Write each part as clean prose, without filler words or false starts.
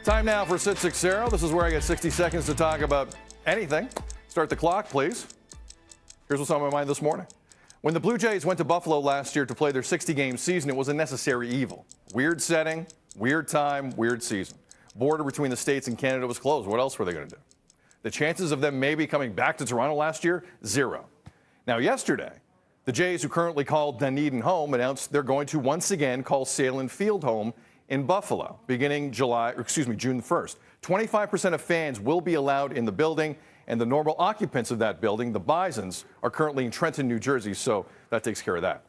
Time now for Sit 6-0. This is where I get 60 seconds to talk about anything. Start the clock, please. Here's what's on my mind this morning. When the Blue Jays went to Buffalo last year to play their 60-game season, it was a necessary evil. Weird setting, weird time, weird season. Border between the States and Canada was closed. What else were they going to do? The chances of them maybe coming back to Toronto last year, 0. Now, yesterday, the Jays, who currently call Dunedin home, announced they're going to once again call Salem Field home in Buffalo, beginning June 1st. 25% of fans will be allowed in the building, and the normal occupants of that building, the Bisons, are currently in Trenton, New Jersey, so that takes care of that.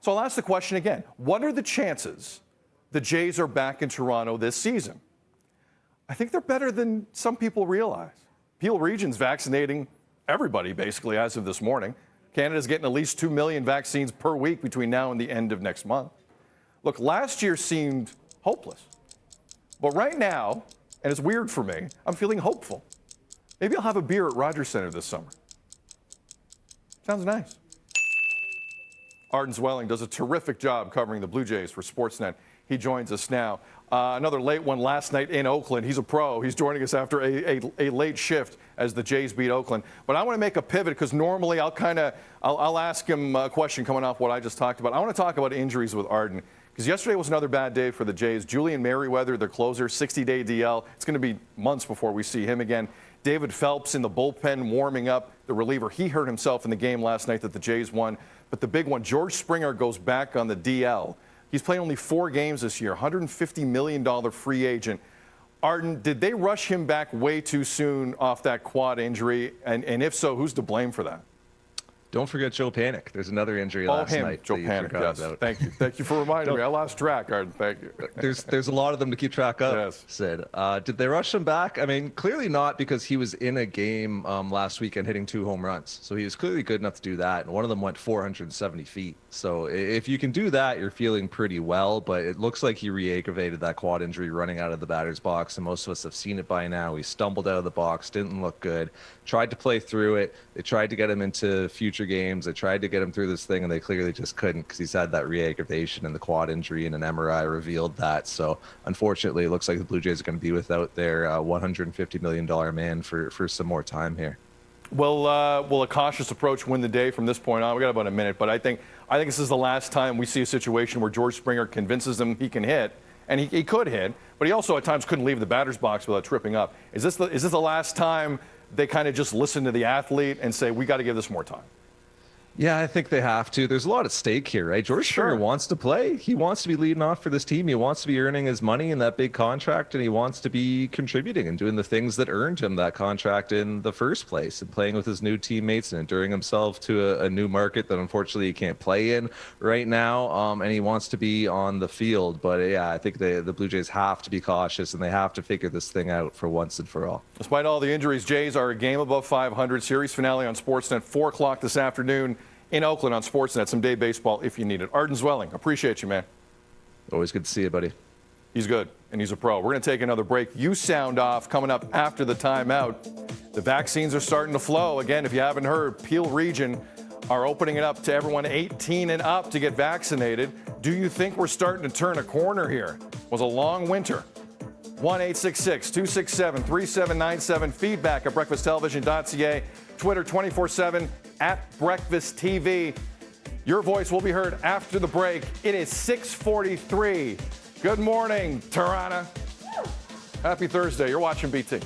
So I'll ask the question again. What are the chances the Jays are back in Toronto this season? I think they're better than some people realize. Peel Region's vaccinating everybody, basically, as of this morning. Canada's getting at least 2 million vaccines per week between now and the end of next month. Look, last year seemed hopeless. But right now, and it's weird for me, I'm feeling hopeful. Maybe I'll have a beer at Rogers Centre this summer. Sounds nice. Arden Zwelling does a terrific job covering the Blue Jays for Sportsnet. He joins us now. Another late one last night in Oakland. He's a pro. He's joining us after a late shift as the Jays beat Oakland. But I want to make a pivot because normally I'll ask him a question coming off what I just talked about. I want to talk about injuries with Arden because yesterday was another bad day for the Jays. Julian Merriweather, their closer, 60-day DL. It's going to be months before we see him again. David Phelps in the bullpen warming up, the reliever. He hurt himself in the game last night that the Jays won. But the big one, George Springer goes back on the DL. He's played only 4 games this year, $150 million free agent. Arden, did they rush him back way too soon off that quad injury? And if so, who's to blame for that? Don't forget Joe Panic. There's another injury last night. Joe Panic, yes. Thank you. Thank you for reminding me. I lost track, Arden. Thank you. There's a lot of them to keep track of, yes. Sid. Did they rush him back? I mean, clearly not, because he was in a game last weekend hitting 2 home runs. So he was clearly good enough to do that. And one of them went 470 feet. So if you can do that, you're feeling pretty well. But it looks like he re-aggravated that quad injury running out of the batter's box. And most of us have seen it by now. He stumbled out of the box, didn't look good, tried to play through it. They tried to get him into future games. They tried to get him through this thing, and they clearly just couldn't because he's had that re-aggravation and the quad injury, and an MRI revealed that. So unfortunately, it looks like the Blue Jays are going to be without their $150 million man for some more time here. Will a cautious approach win the day from this point on? We got about a minute, but I think this is the last time we see a situation where George Springer convinces them he can hit, and he could hit, but he also at times couldn't leave the batter's box without tripping up. Is this the last time they kind of just listen to the athlete and say, we got to give this more time? Yeah, I think they have to. There's a lot at stake here, right? George Springer wants to play. He wants to be leading off for this team. He wants to be earning his money in that big contract, and he wants to be contributing and doing the things that earned him that contract in the first place, and playing with his new teammates and enduring himself to a new market that unfortunately he can't play in right now. And he wants to be on the field. But yeah, I think the Blue Jays have to be cautious, and they have to figure this thing out for once and for all. Despite all the injuries, Jays are a game above 500. Series finale on Sportsnet, 4 o'clock this afternoon. In Oakland on Sportsnet, some day baseball if you need it. Arden Zwelling, appreciate you, man. Always good to see you, buddy. He's good, and he's a pro. We're going to take another break. You sound off coming up after the timeout. The vaccines are starting to flow. Again, if you haven't heard, Peel Region are opening it up to everyone 18 and up to get vaccinated. Do you think we're starting to turn a corner here? It was a long winter. 1-866-267-3797. Feedback at breakfasttelevision.ca. Twitter 24/7 at Breakfast TV. Your voice will be heard after the break. It is 6:43. Good morning, Toronto. Happy Thursday. You're watching BT.